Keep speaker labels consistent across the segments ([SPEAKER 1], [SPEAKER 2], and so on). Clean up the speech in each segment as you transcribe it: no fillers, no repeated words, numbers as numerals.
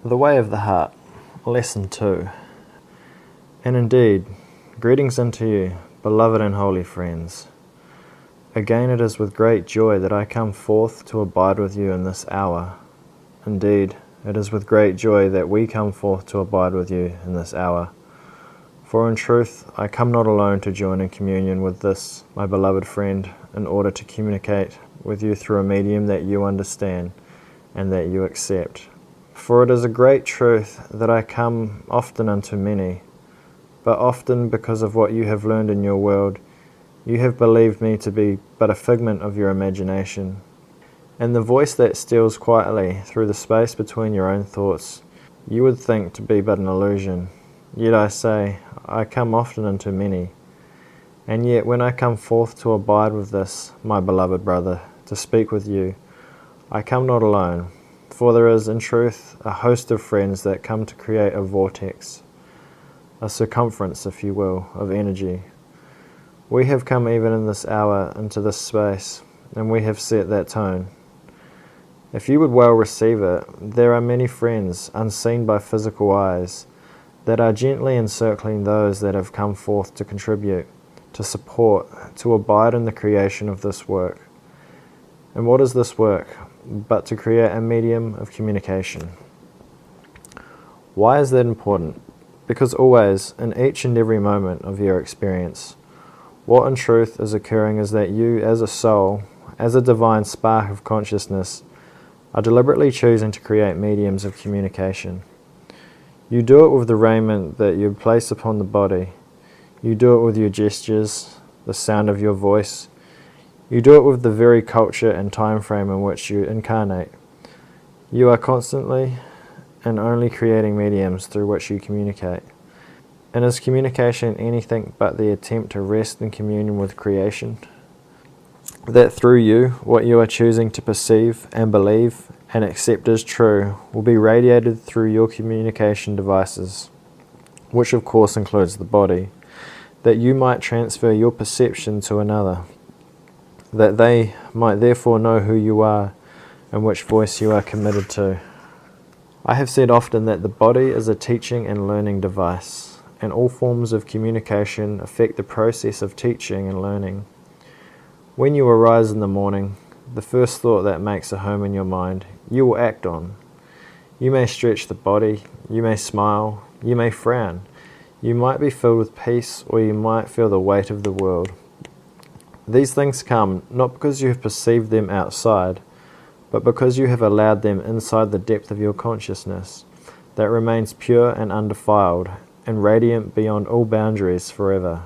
[SPEAKER 1] The Way of the Heart, Lesson 2. And indeed, greetings unto you, beloved and holy friends. Again it is with great joy that I come forth to abide with you in this hour. Indeed, it is with great joy that we come forth to abide with you in this hour. For in truth, I come not alone to join in communion with this, my beloved friend, in order to communicate with you through a medium that you understand and that you accept. For it is a great truth that I come often unto many, but often because of what you have learned in your world, you have believed me to be but a figment of your imagination. And the voice that steals quietly through the space between your own thoughts, you would think to be but an illusion. Yet I say, I come often unto many. And yet when I come forth to abide with this, my beloved brother, to speak with you, I come not alone. For there is, in truth, a host of friends that come to create a vortex, a circumference, if you will, of energy. We have come even in this hour into this space, and we have set that tone. If you would well receive it, there are many friends, unseen by physical eyes, that are gently encircling those that have come forth to contribute, to support, to abide in the creation of this work. And what is this work but to create a medium of communication? Why is that important? Because always, in each and every moment of your experience, what in truth is occurring is that you, as a soul, as a divine spark of consciousness, are deliberately choosing to create mediums of communication. You do it with the raiment that you place upon the body. You do it with your gestures, the sound of your voice. You do it with the very culture and time frame in which you incarnate. You are constantly and only creating mediums through which you communicate. And is communication anything but the attempt to rest in communion with creation? That through you, what you are choosing to perceive and believe and accept as true will be radiated through your communication devices, which of course includes the body, that you might transfer your perception to another, that they might therefore know who you are and which voice you are committed to. I have said often that the body is a teaching and learning device, and all forms of communication affect the process of teaching and learning. When you arise in the morning, the first thought that makes a home in your mind, you will act on. You may stretch the body, you may smile, you may frown, you might be filled with peace, or you might feel the weight of the world. These things come not because you have perceived them outside, but because you have allowed them inside the depth of your consciousness that remains pure and undefiled and radiant beyond all boundaries forever.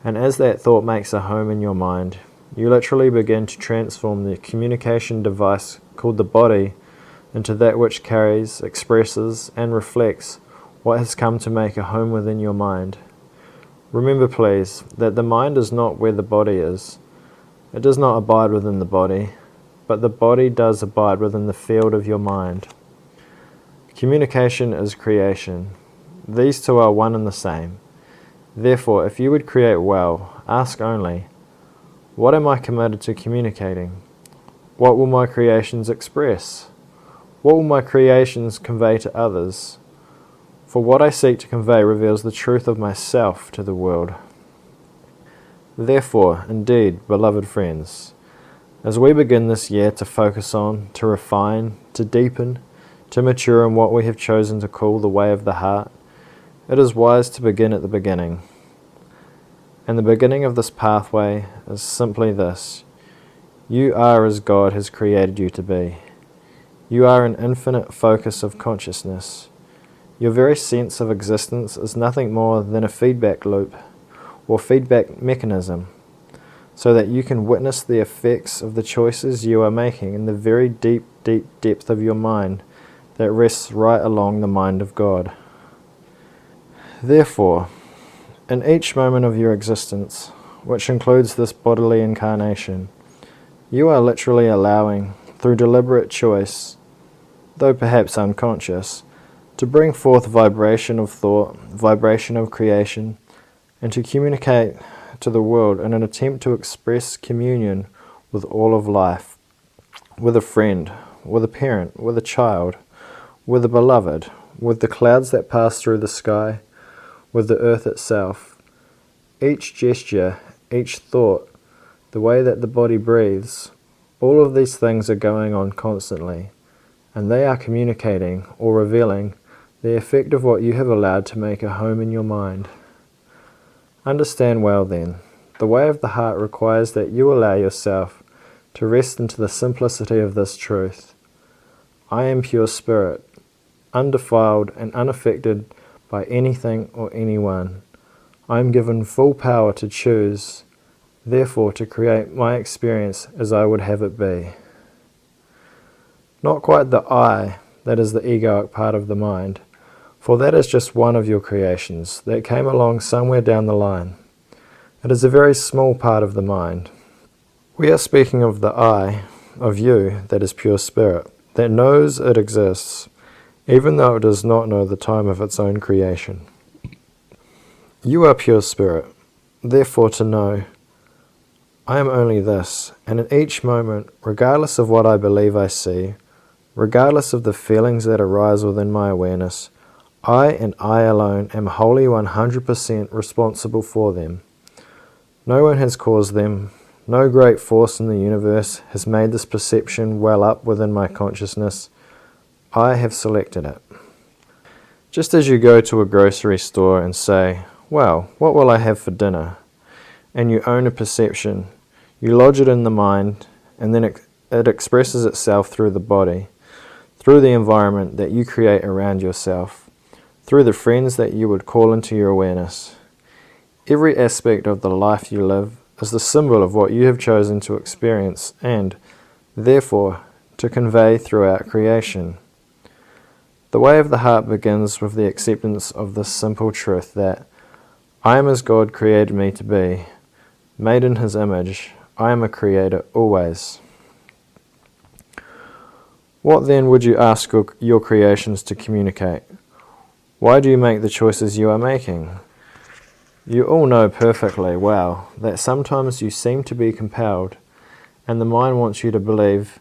[SPEAKER 1] And as that thought makes a home in your mind, you literally begin to transform the communication device called the body into that which carries, expresses, and reflects what has come to make a home within your mind. Remember, please, that the mind is not where the body is. It does not abide within the body, but the body does abide within the field of your mind. Communication is creation. These two are one and the same. Therefore, if you would create well, ask only, what am I committed to communicating? What will my creations express? What will my creations convey to others? For what I seek to convey reveals the truth of myself to the world. Therefore, indeed, beloved friends, as we begin this year to focus on, to refine, to deepen, to mature in what we have chosen to call the way of the heart, it is wise to begin at the beginning. And the beginning of this pathway is simply this: you are as God has created you to be. You are an infinite focus of consciousness. Your very sense of existence is nothing more than a feedback loop or feedback mechanism, so that you can witness the effects of the choices you are making in the very deep, deep depth of your mind that rests right along the mind of God. Therefore, in each moment of your existence, which includes this bodily incarnation, you are literally allowing, through deliberate choice, though perhaps unconscious, to bring forth vibration of thought, vibration of creation, and to communicate to the world in an attempt to express communion with all of life, with a friend, with a parent, with a child, with the beloved, with the clouds that pass through the sky, with the earth itself. Each gesture, each thought, the way that the body breathes, all of these things are going on constantly, and they are communicating or revealing the effect of what you have allowed to make a home in your mind. Understand well then, the way of the heart requires that you allow yourself to rest into the simplicity of this truth. I am pure spirit, undefiled and unaffected by anything or anyone. I am given full power to choose, therefore to create my experience as I would have it be. Not quite the I, that is the egoic part of the mind, for that is just one of your creations that came along somewhere down the line. It is a very small part of the mind. We are speaking of the I, of you, that is pure spirit, that knows it exists, even though it does not know the time of its own creation. You are pure spirit, therefore to know, I am only this, and in each moment, regardless of what I believe I see, regardless of the feelings that arise within my awareness, I and I alone am wholly 100% responsible for them. No one has caused them. No great force in the universe has made this perception well up within my consciousness. I have selected it. Just as you go to a grocery store and say, well, what will I have for dinner? And you own a perception, you lodge it in the mind, and then it expresses itself through the body, through the environment that you create around yourself, through the friends that you would call into your awareness. Every aspect of the life you live is the symbol of what you have chosen to experience and, therefore, to convey throughout creation. The way of the heart begins with the acceptance of this simple truth that I am as God created me to be, made in His image. I am a creator always. What then would you ask your creations to communicate? Why do you make the choices you are making? You all know perfectly well that sometimes you seem to be compelled, and the mind wants you to believe.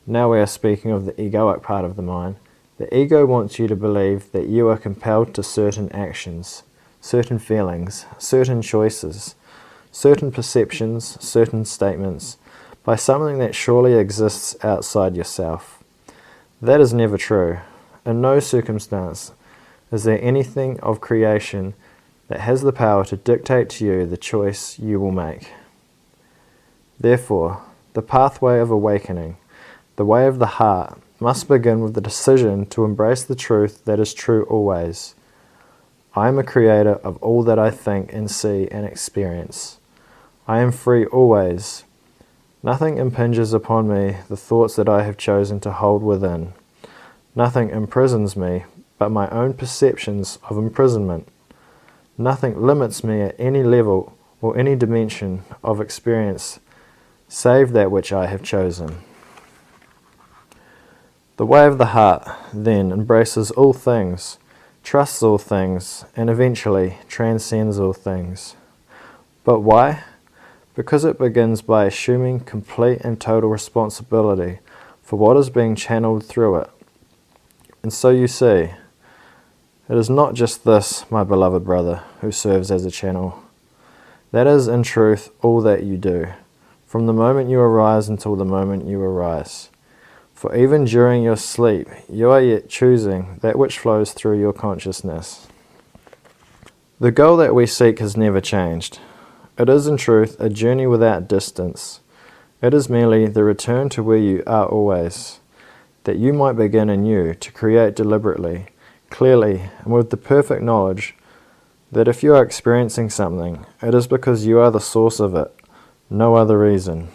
[SPEAKER 1] Now we are speaking of the egoic part of the mind. The ego wants you to believe that you are compelled to certain actions, certain feelings, certain choices, certain perceptions, certain statements, by something that surely exists outside yourself. That is never true. In no circumstance is there anything of creation that has the power to dictate to you the choice you will make. Therefore, the pathway of awakening, the way of the heart, must begin with the decision to embrace the truth that is true always. I am a creator of all that I think and see and experience. I am free always. Nothing impinges upon me the thoughts that I have chosen to hold within. Nothing imprisons me but my own perceptions of imprisonment. Nothing limits me at any level or any dimension of experience save that which I have chosen. The way of the heart, then, embraces all things, trusts all things, and eventually transcends all things. But why? Because it begins by assuming complete and total responsibility for what is being channeled through it. And so you see, it is not just this, my beloved brother, who serves as a channel. That is, in truth, all that you do, from the moment you arise until the moment you arise. For even during your sleep, you are yet choosing that which flows through your consciousness. The goal that we seek has never changed. It is, in truth, a journey without distance. It is merely the return to where you are always, that you might begin anew to create deliberately, clearly, and with the perfect knowledge that if you are experiencing something, it is because you are the source of it, no other reason.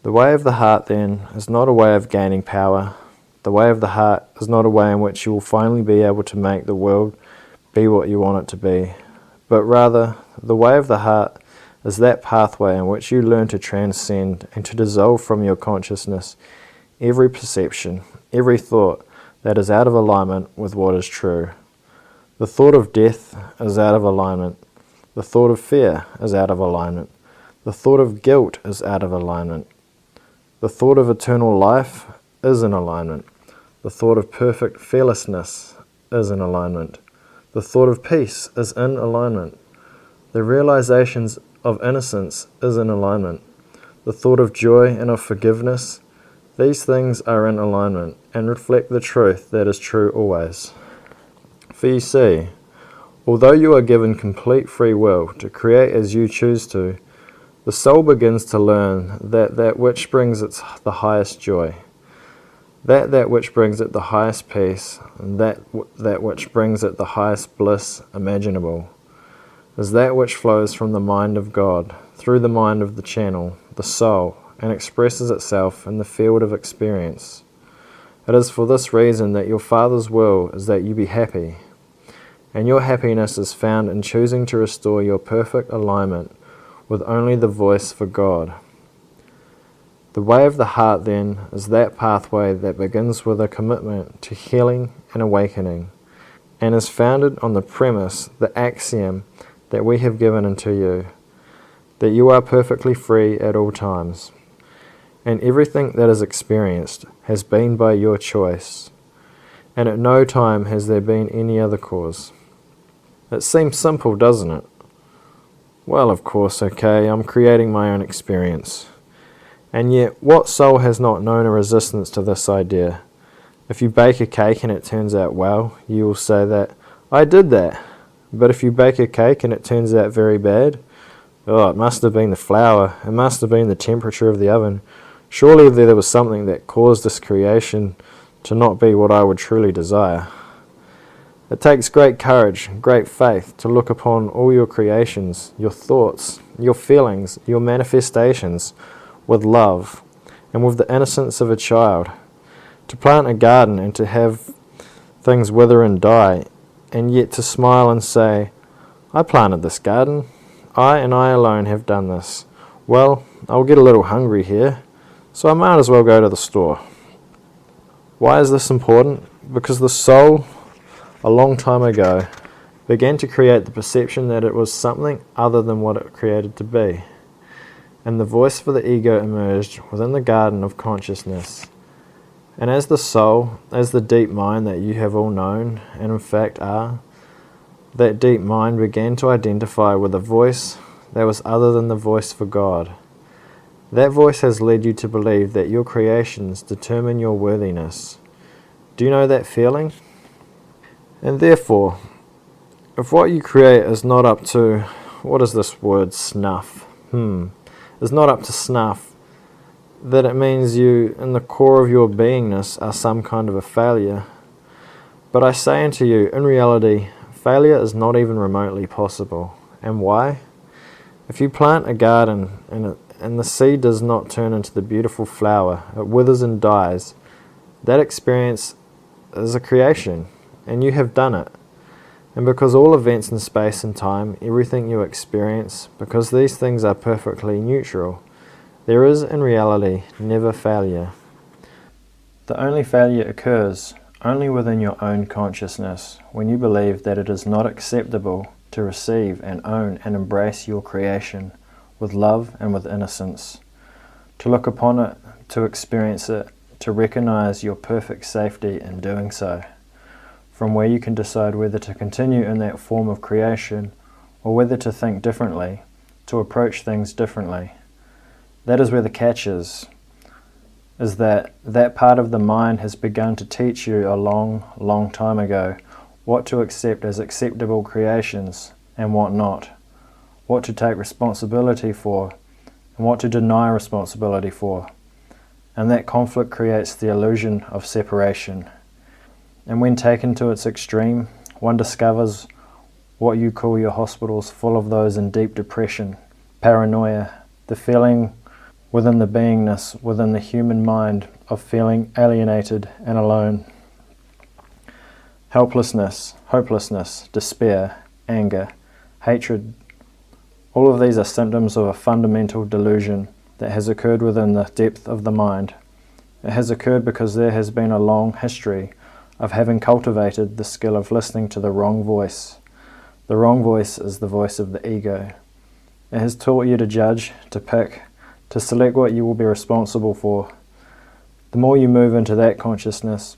[SPEAKER 1] The way of the heart, then, is not a way of gaining power. The way of the heart is not a way in which you will finally be able to make the world be what you want it to be, but rather, the way of the heart is that pathway in which you learn to transcend and to dissolve from your consciousness every perception, every thought that is out of alignment with what is true. The thought of death is out of alignment. The thought of fear is out of alignment. The thought of guilt is out of alignment. The thought of eternal life is in alignment. The thought of perfect fearlessness is in alignment. The thought of peace is in alignment. The realizations of innocence is in alignment. The thought of joy and of forgiveness, these things are in alignment and reflect the truth that is true always. For you see, although you are given complete free will to create as you choose to, the soul begins to learn that which brings it the highest joy, that which brings it the highest peace, and that which brings it the highest bliss imaginable, is that which flows from the mind of God, through the mind of the channel, the soul, and expresses itself in the field of experience. It is for this reason that your Father's will is that you be happy, and your happiness is found in choosing to restore your perfect alignment with only the voice for God. The way of the heart, then, is that pathway that begins with a commitment to healing and awakening, and is founded on the premise, the axiom that we have given unto you, that you are perfectly free at all times, and everything that is experienced has been by your choice, and at no time has there been any other cause. It seems simple, doesn't it? Well, of course, okay, I'm creating my own experience. And yet, what soul has not known a resistance to this idea? If you bake a cake and it turns out well, you will say that, I did that. But if you bake a cake and it turns out very bad, oh, it must have been the flour, it must have been the temperature of the oven. Surely there was something that caused this creation to not be what I would truly desire. It takes great courage, great faith to look upon all your creations, your thoughts, your feelings, your manifestations with love and with the innocence of a child. To plant a garden and to have things wither and die, and yet to smile and say, I planted this garden. I and I alone have done this. Well, I'll get a little hungry here, so I might as well go to the store. Why is this important? Because the soul, a long time ago, began to create the perception that it was something other than what it created to be. And the voice for the ego emerged within the garden of consciousness. And as the soul, as the deep mind that you have all known, and in fact are, that deep mind began to identify with a voice that was other than the voice for God. That voice has led you to believe that your creations determine your worthiness. Do you know that feeling? And therefore, if what you create is not up to, what is this word, snuff? Is not up to snuff, that it means you, in the core of your beingness, are some kind of a failure. But I say unto you, in reality, failure is not even remotely possible. And why? If you plant a garden and the seed does not turn into the beautiful flower, it withers and dies, that experience is a creation, and you have done it. And because all events in space and time, everything you experience, because these things are perfectly neutral, there is in reality never failure. The only failure occurs only within your own consciousness, when you believe that it is not acceptable to receive and own and embrace your creation with love and with innocence, to look upon it, to experience it, to recognize your perfect safety in doing so, from where you can decide whether to continue in that form of creation or whether to think differently, to approach things differently. That is where the catch is that part of the mind has begun to teach you a long, long time ago what to accept as acceptable creations and what not, what to take responsibility for and what to deny responsibility for. And that conflict creates the illusion of separation. And when taken to its extreme, one discovers what you call your hospitals full of those in deep depression, paranoia, the feeling within the beingness, within the human mind of feeling alienated and alone. Helplessness, hopelessness, despair, anger, hatred, all of these are symptoms of a fundamental delusion that has occurred within the depth of the mind. It has occurred because there has been a long history of having cultivated the skill of listening to the wrong voice. The wrong voice is the voice of the ego. It has taught you to judge, to pick, to select what you will be responsible for. The more you move into that consciousness,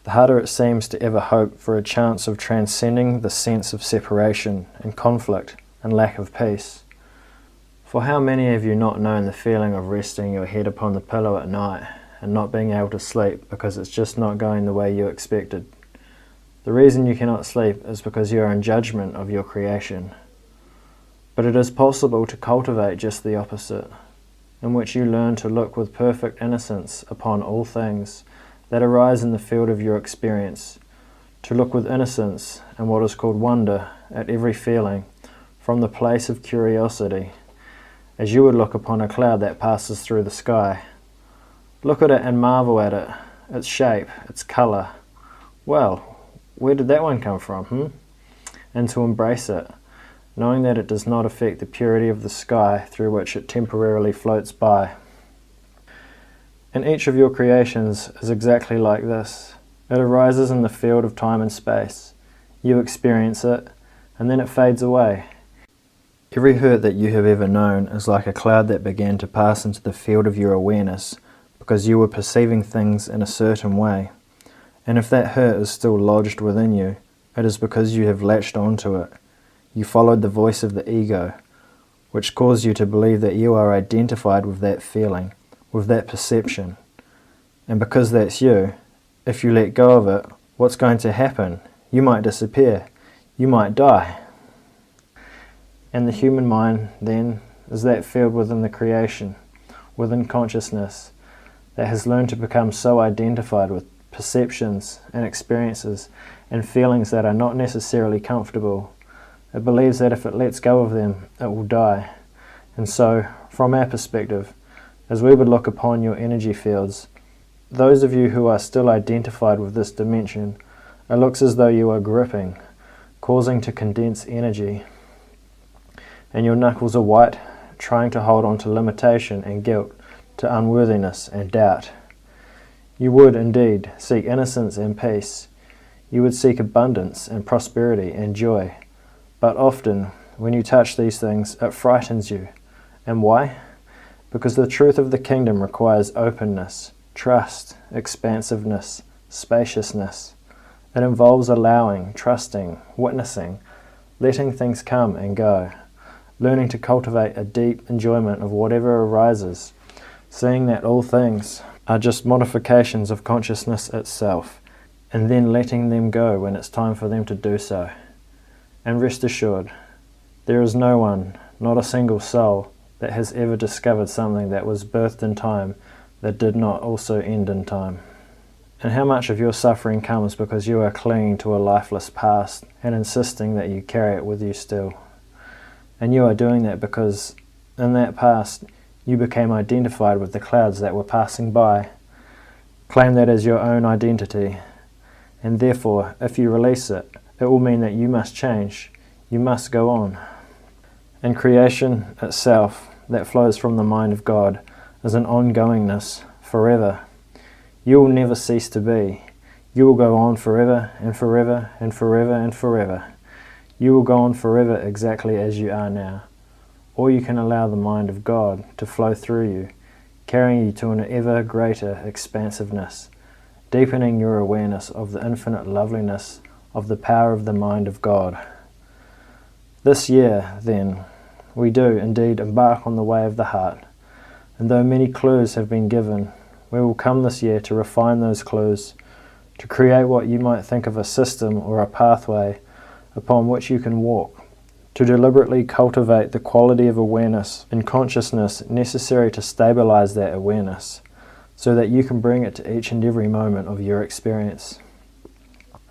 [SPEAKER 1] the harder it seems to ever hope for a chance of transcending the sense of separation and conflict and lack of peace. For how many have you not known the feeling of resting your head upon the pillow at night and not being able to sleep because it's just not going the way you expected? The reason you cannot sleep is because you are in judgment of your creation. But it is possible to cultivate just the opposite, in which you learn to look with perfect innocence upon all things that arise in the field of your experience, to look with innocence and what is called wonder at every feeling from the place of curiosity, as you would look upon a cloud that passes through the sky. Look at it and marvel at it, its shape, its colour. Well, where did that one come from, And to embrace it, knowing that it does not affect the purity of the sky through which it temporarily floats by. And each of your creations is exactly like this. It arises in the field of time and space. You experience it, and then it fades away. Every hurt that you have ever known is like a cloud that began to pass into the field of your awareness because you were perceiving things in a certain way. And if that hurt is still lodged within you, it is because you have latched onto it. You followed the voice of the ego, which caused you to believe that you are identified with that feeling, with that perception. And because that's you, if you let go of it, what's going to happen? You might disappear. You might die. And the human mind, then, is that field within the creation, within consciousness, that has learned to become so identified with perceptions and experiences and feelings that are not necessarily comfortable. It believes that if it lets go of them, it will die. And so, from our perspective, as we would look upon your energy fields, those of you who are still identified with this dimension, it looks as though you are gripping, causing to condense energy. And your knuckles are white, trying to hold on to limitation and guilt, to unworthiness and doubt. You would, indeed, seek innocence and peace. You would seek abundance and prosperity and joy. But often, when you touch these things, it frightens you. And why? Because the truth of the kingdom requires openness, trust, expansiveness, spaciousness. It involves allowing, trusting, witnessing, letting things come and go, learning to cultivate a deep enjoyment of whatever arises, seeing that all things are just modifications of consciousness itself, and then letting them go when it's time for them to do so. And rest assured, there is no one, not a single soul, that has ever discovered something that was birthed in time that did not also end in time. And how much of your suffering comes because you are clinging to a lifeless past and insisting that you carry it with you still. And you are doing that because in that past you became identified with the clouds that were passing by. Claim that as your own identity, and therefore if you release it, it will mean that you must change, you must go on. And creation itself, that flows from the mind of God, is an ongoingness forever. You will never cease to be. You will go on forever and forever and forever and forever. You will go on forever exactly as you are now. Or you can allow the mind of God to flow through you, carrying you to an ever greater expansiveness, deepening your awareness of the infinite loveliness of the power of the mind of God. This year, then, we do indeed embark on the way of the heart, and though many clues have been given, we will come this year to refine those clues, to create what you might think of a system or a pathway upon which you can walk, to deliberately cultivate the quality of awareness and consciousness necessary to stabilize that awareness, so that you can bring it to each and every moment of your experience.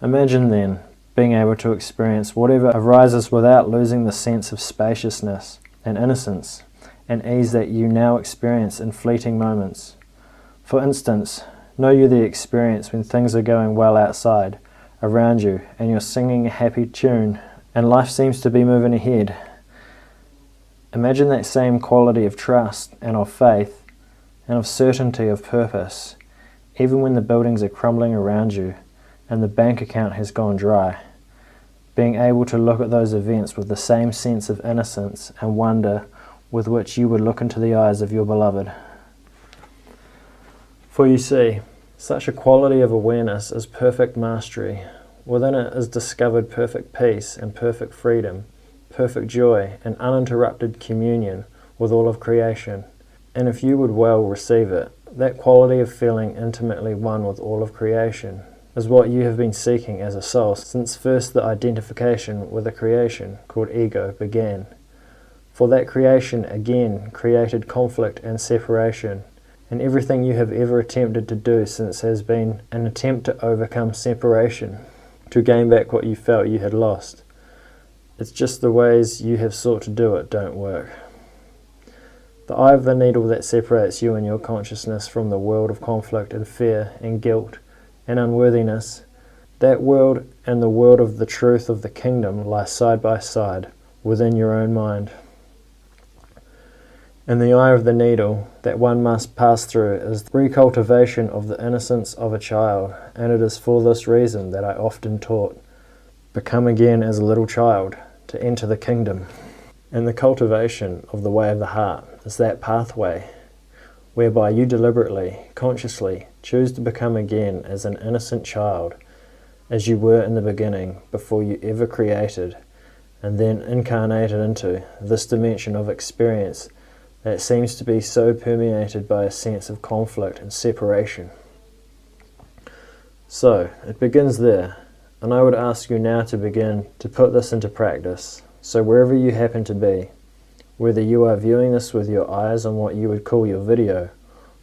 [SPEAKER 1] Imagine then being able to experience whatever arises without losing the sense of spaciousness and innocence and ease that you now experience in fleeting moments. For instance, know you the experience when things are going well outside, around you, and you're singing a happy tune, and life seems to be moving ahead. Imagine that same quality of trust and of faith and of certainty of purpose, even when the buildings are crumbling around you and the bank account has gone dry, being able to look at those events with the same sense of innocence and wonder with which you would look into the eyes of your beloved. For you see, Such a quality of awareness is perfect mastery. Within it is discovered perfect peace and perfect freedom, perfect joy and uninterrupted communion with all of creation. And if you would well receive it, that quality of feeling intimately one with all of creation is what you have been seeking as a soul since first the identification with a creation called ego began. For that creation again created conflict and separation, and everything you have ever attempted to do since has been an attempt to overcome separation, to gain back what you felt you had lost. It's just the ways you have sought to do it don't work. The eye of the needle that separates you and your consciousness from the world of conflict and fear and guilt and unworthiness, that world and the world of the truth of the kingdom lie side by side within your own mind. And the eye of the needle that one must pass through is the recultivation of the innocence of a child, and it is for this reason that I often taught, become again as a little child to enter the kingdom. And the cultivation of the way of the heart is that pathway whereby you deliberately, consciously choose to become again as an innocent child, as you were in the beginning before you ever created, and then incarnated into this dimension of experience that seems to be so permeated by a sense of conflict and separation. So, it begins there, and I would ask you now to begin to put this into practice. So wherever you happen to be, whether you are viewing this with your eyes on what you would call your video,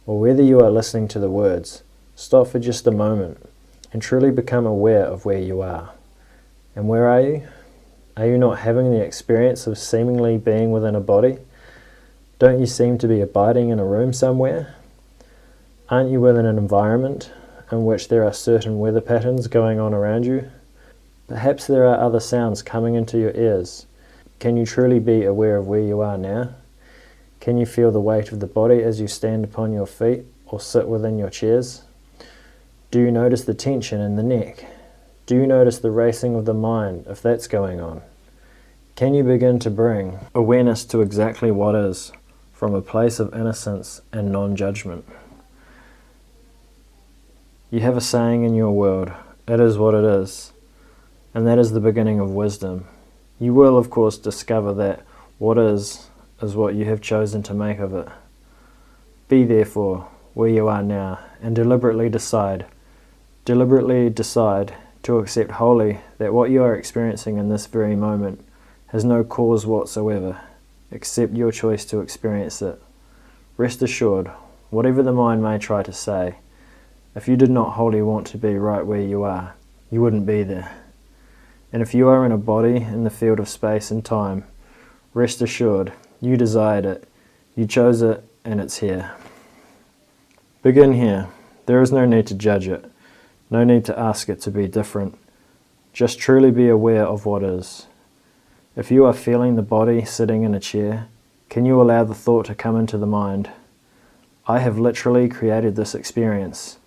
[SPEAKER 1] or whether you are listening to the words, stop for just a moment and truly become aware of where you are. And where are you? Are you not having the experience of seemingly being within a body? Don't you seem to be abiding in a room somewhere? Aren't you within an environment in which there are certain weather patterns going on around you? Perhaps there are other sounds coming into your ears. Can you truly be aware of where you are now? Can you feel the weight of the body as you stand upon your feet or sit within your chairs? Do you notice the tension in the neck? Do you notice the racing of the mind if that's going on? Can you begin to bring awareness to exactly what is, from a place of innocence and non-judgment? You have a saying in your world, it is what it is, and that is the beginning of wisdom. You will, of course, discover that what is what you have chosen to make of it. Be therefore where you are now, and deliberately decide to accept wholly that what you are experiencing in this very moment has no cause whatsoever, except your choice to experience it. Rest assured, whatever the mind may try to say, if you did not wholly want to be right where you are, you wouldn't be there. And if you are in a body in the field of space and time, rest assured, you desired it, you chose it, and it's here. Begin here. There is no need to judge it, no need to ask it to be different. Just truly be aware of what is. If you are feeling the body sitting in a chair, can you allow the thought to come into the mind? I have literally created this experience.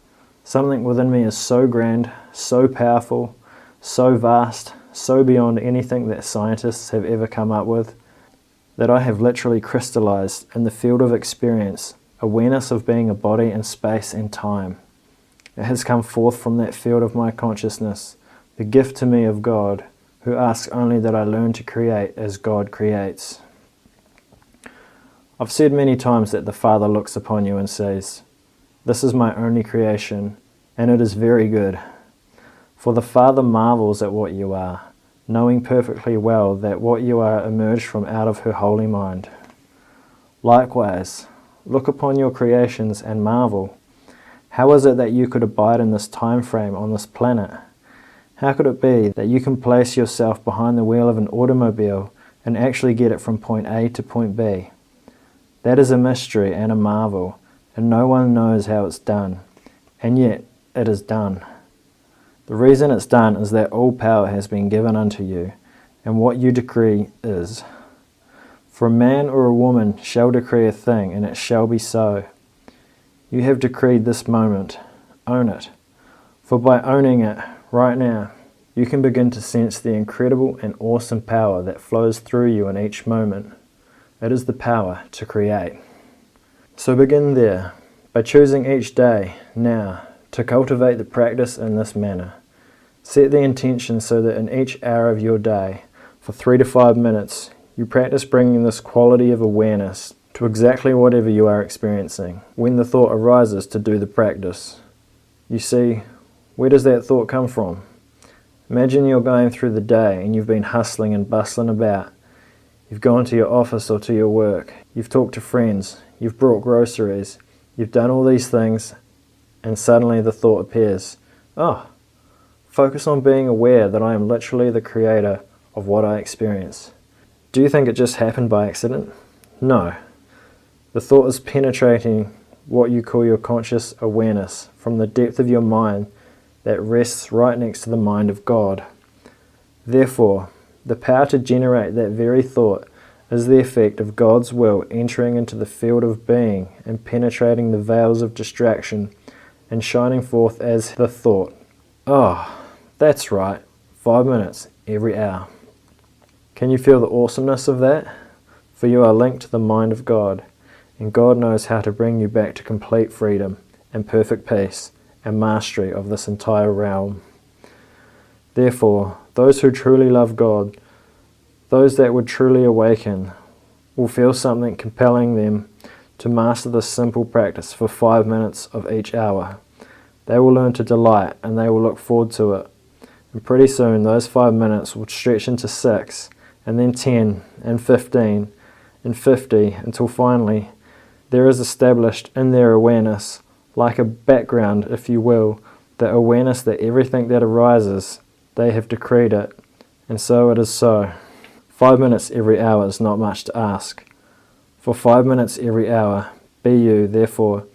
[SPEAKER 1] Something within me is so grand, so powerful, so vast, so beyond anything that scientists have ever come up with, that I have literally crystallized in the field of experience awareness of being a body in space and time. It has come forth from that field of my consciousness, the gift to me of God, who asks only that I learn to create as God creates. I've said many times that the Father looks upon you and says, "This is my only creation, and it is very good." For the Father marvels at what you are, knowing perfectly well that what you are emerged from out of her holy mind. Likewise, look upon your creations and marvel. How is it that you could abide in this time frame on this planet? How could it be that you can place yourself behind the wheel of an automobile and actually get it from point A to point B? That is a mystery and a marvel, and no one knows how it's done, and yet it is done. The reason it's done is that all power has been given unto you, and what you decree is. For a man or a woman shall decree a thing, and it shall be so. You have decreed this moment. Own it. For by owning it right now, you can begin to sense the incredible and awesome power that flows through you in each moment. It is the power to create. So begin there, by choosing each day, now, to cultivate the practice in this manner. Set the intention so that in each hour of your day, for 3 to 5 minutes, you practice bringing this quality of awareness to exactly whatever you are experiencing. When the thought arises to do the practice, you see, where does that thought come from? Imagine you're going through the day and you've been hustling and bustling about. You've gone to your office or to your work. You've talked to friends. You've brought groceries. You've done all these things, and suddenly the thought appears. Oh, focus on being aware that I am literally the creator of what I experience. Do you think it just happened by accident? No. The thought is penetrating what you call your conscious awareness from the depth of your mind that rests right next to the mind of God. Therefore, the power to generate that very thought is the effect of God's will entering into the field of being and penetrating the veils of distraction and shining forth as the thought. Oh, that's right, 5 minutes every hour. Can you feel the awesomeness of that? For you are linked to the mind of God, and God knows how to bring you back to complete freedom and perfect peace and mastery of this entire realm. Therefore, those who truly love God, those that would truly awaken, will feel something compelling them to master this simple practice for 5 minutes of each hour. They will learn to delight and they will look forward to it. And pretty soon those 5 minutes will stretch into 6, and then 10, and 15, and 50, until finally there is established in their awareness, like a background, if you will, the awareness that everything that arises, they have decreed it, and so it is so. 5 minutes every hour is not much to ask. For 5 minutes every hour, be you, therefore,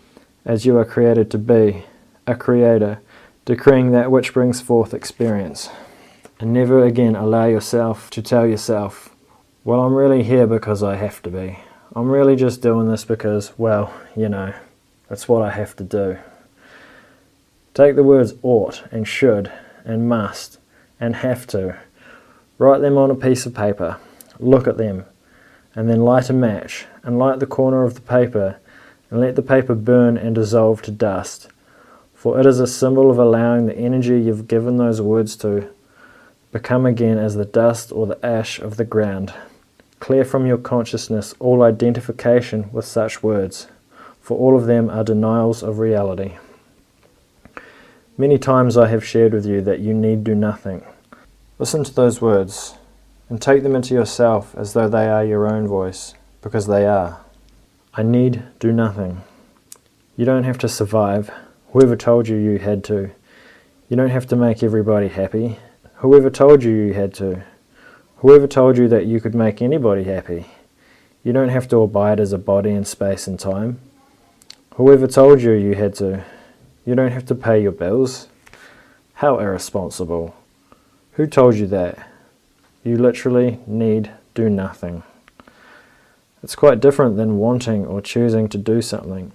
[SPEAKER 1] as you are created to be, a creator, decreeing that which brings forth experience. And never again allow yourself to tell yourself, well, I'm really here because I have to be. I'm really just doing this because, well, that's what I have to do. Take the words ought and should and must and have to. Write them on a piece of paper, look at them, and then light a match and light the corner of the paper and let the paper burn and dissolve to dust. For it is a symbol of allowing the energy you've given those words to become again as the dust or the ash of the ground. Clear from your consciousness all identification with such words, for all of them are denials of reality. Many times I have shared with you that you need do nothing. Listen to those words and take them into yourself as though they are your own voice, because they are. I need do nothing. You don't have to survive. Whoever told you you had to? You don't have to make everybody happy. Whoever told you you had to? Whoever told you that you could make anybody happy? You don't have to abide as a body in space and time. Whoever told you you had to? You don't have to pay your bills. How irresponsible. Who told you that? You literally need do nothing. It's quite different than wanting or choosing to do something.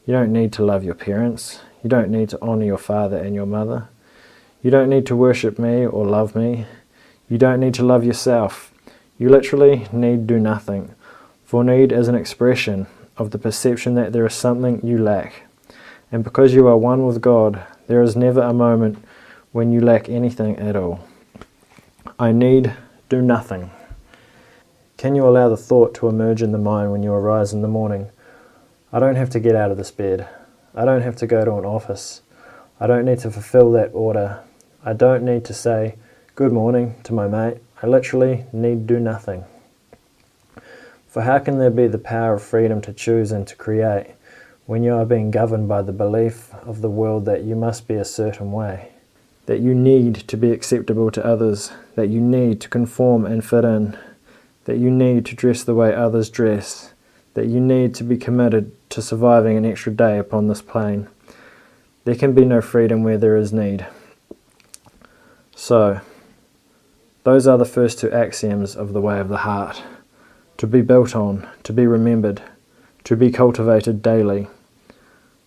[SPEAKER 1] You don't need to love your parents. You don't need to honour your father and your mother. You don't need to worship me or love me. You don't need to love yourself. You literally need do nothing. For need is an expression of the perception that there is something you lack. And because you are one with God, there is never a moment when you lack anything at all. I need do nothing. Can you allow the thought to emerge in the mind when you arise in the morning? I don't have to get out of this bed. I don't have to go to an office. I don't need to fulfill that order. I don't need to say good morning to my mate. I literally need do nothing. For how can there be the power of freedom to choose and to create when you are being governed by the belief of the world that you must be a certain way, that you need to be acceptable to others, that you need to conform and fit in, that you need to dress the way others dress, that you need to be committed to surviving an extra day upon this plane? There can be no freedom where there is need. So, those are the first two axioms of the way of the heart. To be built on, to be remembered, to be cultivated daily.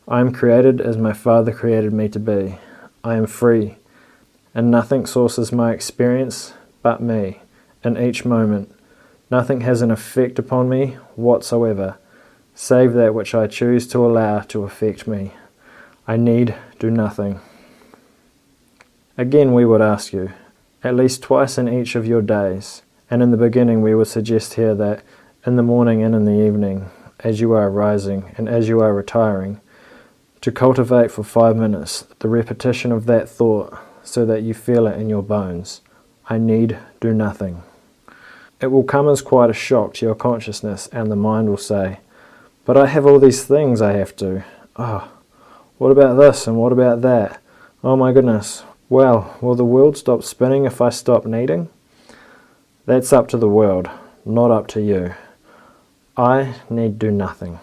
[SPEAKER 1] I am created as my Father created me to be. I am free, and nothing sources my experience but me in each moment. Nothing has an effect upon me whatsoever, save that which I choose to allow to affect me. I need do nothing. Again, we would ask you, at least twice in each of your days, and in the beginning we would suggest here that in the morning and in the evening, as you are rising and as you are retiring, to cultivate for 5 minutes the repetition of that thought so that you feel it in your bones. I need do nothing. It will come as quite a shock to your consciousness, and the mind will say, but I have all these things I have to. Oh, what about this and what about that? Oh my goodness. Well, will the world stop spinning if I stop needing? That's up to the world, not up to you. I need do nothing.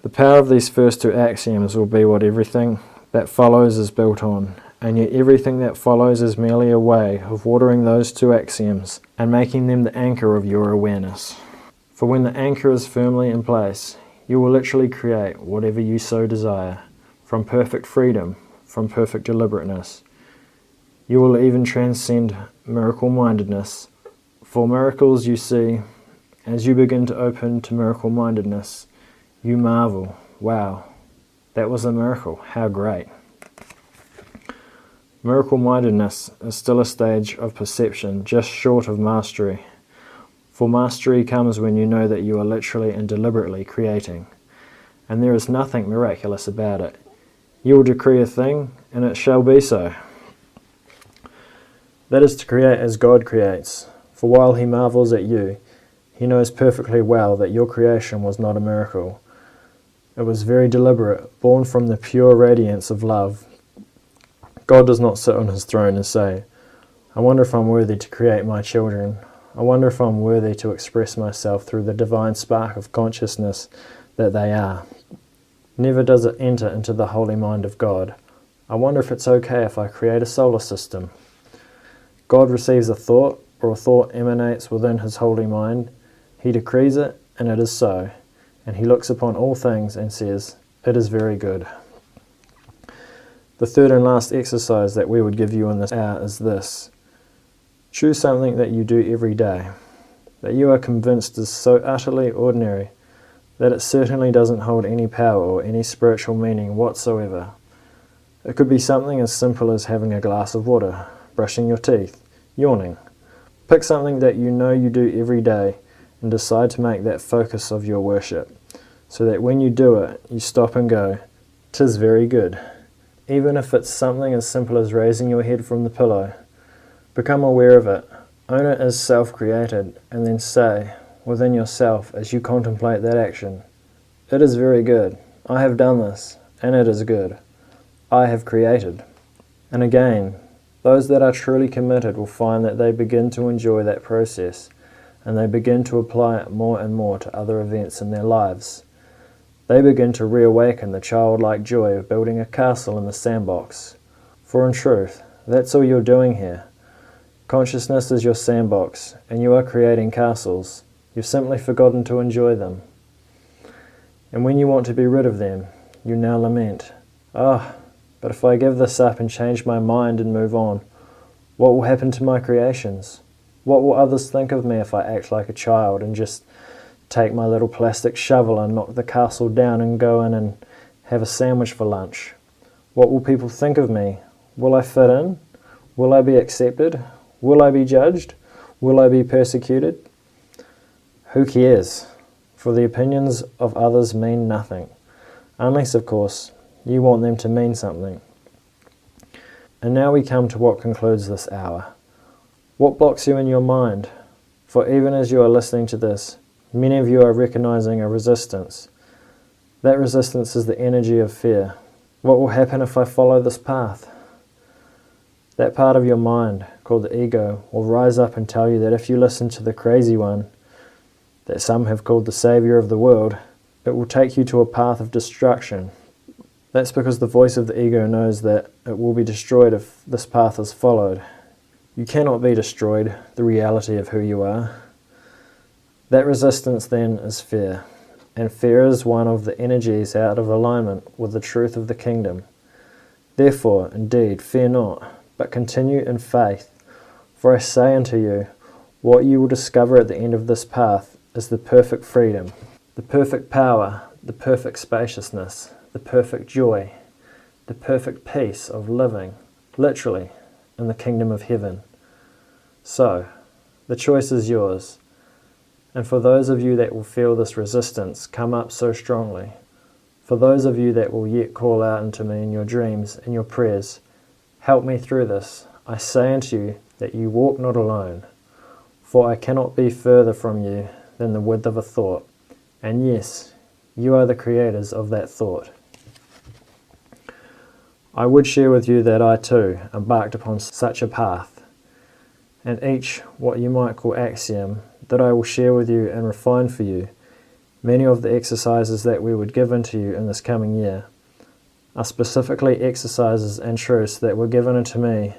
[SPEAKER 1] The power of these first two axioms will be what everything that follows is built on, and yet everything that follows is merely a way of watering those two axioms and making them the anchor of your awareness. For when the anchor is firmly in place, you will literally create whatever you so desire, from perfect freedom, from perfect deliberateness. You will even transcend miracle-mindedness. For miracles you see, as you begin to open to miracle-mindedness, you marvel, wow, that was a miracle, how great. Miracle-mindedness is still a stage of perception, just short of mastery. For mastery comes when you know that you are literally and deliberately creating, and there is nothing miraculous about it. You will decree a thing, and it shall be so. That is to create as God creates, for while he marvels at you, he knows perfectly well that your creation was not a miracle. It was very deliberate, born from the pure radiance of love. God does not sit on his throne and say, I wonder if I'm worthy to create my children. I wonder if I'm worthy to express myself through the divine spark of consciousness that they are. Never does it enter into the holy mind of God. I wonder if it's okay if I create a solar system. God receives a thought, or a thought emanates within his holy mind. He decrees it, and it is so. And he looks upon all things and says, it is very good. The third and last exercise that we would give you in this hour is this. Choose something that you do every day, that you are convinced is so utterly ordinary that it certainly doesn't hold any power or any spiritual meaning whatsoever. It could be something as simple as having a glass of water, brushing your teeth, yawning. Pick something that you know you do every day and decide to make that focus of your worship, so that when you do it, you stop and go, 'tis very good. Even if it's something as simple as raising your head from the pillow, become aware of it, own it as self-created, and then say, within yourself as you contemplate that action, it is very good. I have done this, and it is good. I have created. And again, those that are truly committed will find that they begin to enjoy that process, and they begin to apply it more and more to other events in their lives. They begin to reawaken the childlike joy of building a castle in the sandbox. For in truth, that's all you're doing here. Consciousness is your sandbox, and you are creating castles. You've simply forgotten to enjoy them. And when you want to be rid of them, you now lament, but if I give this up and change my mind and move on, what will happen to my creations? What will others think of me if I act like a child and just take my little plastic shovel and knock the castle down and go in and have a sandwich for lunch? What will people think of me? Will I fit in? Will I be accepted? Will I be judged? Will I be persecuted? Who cares? For the opinions of others mean nothing, unless, of course, you want them to mean something. And now we come to what concludes this hour. What blocks you in your mind? For even as you are listening to this, many of you are recognizing a resistance. That resistance is the energy of fear. What will happen if I follow this path? That part of your mind, called the ego, will rise up and tell you that if you listen to the crazy one, that some have called the savior of the world, it will take you to a path of destruction. That's because the voice of the ego knows that it will be destroyed if this path is followed. You cannot be destroyed, the reality of who you are. That resistance then is fear, and fear is one of the energies out of alignment with the truth of the kingdom. Therefore, indeed, fear not, but continue in faith. For I say unto you, what you will discover at the end of this path is the perfect freedom, the perfect power, the perfect spaciousness, the perfect joy, the perfect peace of living, literally, in the kingdom of heaven. So, the choice is yours. And for those of you that will feel this resistance come up so strongly, for those of you that will yet call out unto me in your dreams and your prayers, help me through this, I say unto you that you walk not alone, for I cannot be further from you than the width of a thought, and yes, you are the creators of that thought. I would share with you that I too embarked upon such a path, and each what you might call axiom that I will share with you and refine for you. Many of the exercises that we would give unto you in this coming year are specifically exercises and truths that were given unto me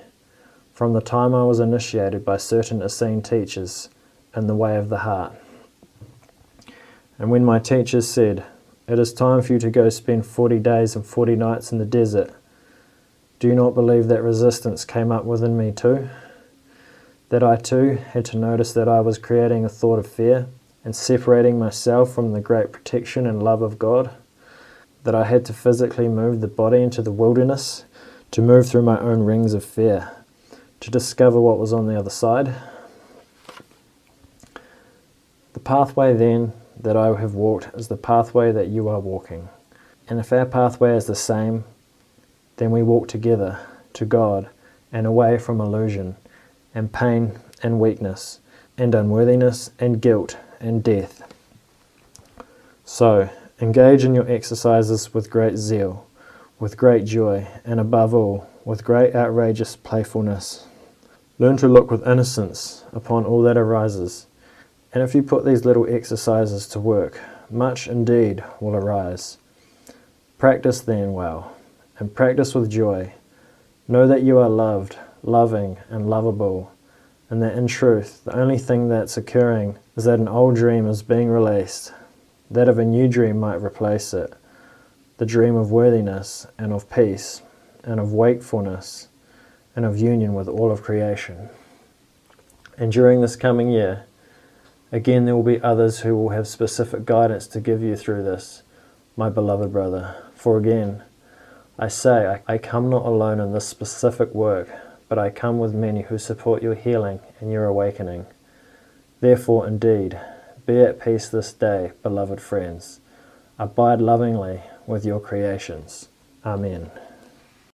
[SPEAKER 1] from the time I was initiated by certain Essene teachers in the way of the heart. And when my teachers said, "It is time for you to go spend 40 days and 40 nights in the desert," do you not believe that resistance came up within me too? That I too had to notice that I was creating a thought of fear and separating myself from the great protection and love of God? That I had to physically move the body into the wilderness, to move through my own rings of fear, to discover what was on the other side? The pathway then that I have walked is the pathway that you are walking. And if our pathway is the same, then we walk together to God and away from illusion and pain and weakness and unworthiness and guilt and death. So, engage in your exercises with great zeal, with great joy, and above all, with great outrageous playfulness. Learn to look with innocence upon all that arises, and if you put these little exercises to work, much indeed will arise. Practice then well, and practice with joy. Know that you are loved, loving, and lovable, and that in truth, the only thing that's occurring is that an old dream is being released, that of a new dream might replace it, the dream of worthiness, and of peace, and of wakefulness, and of union with all of creation. And during this coming year, again there will be others who will have specific guidance to give you through this, my beloved brother. For again, I say, I come not alone in this specific work, but I come with many who support your healing and your awakening. Therefore, indeed, be at peace this day, beloved friends. Abide lovingly with your creations. Amen.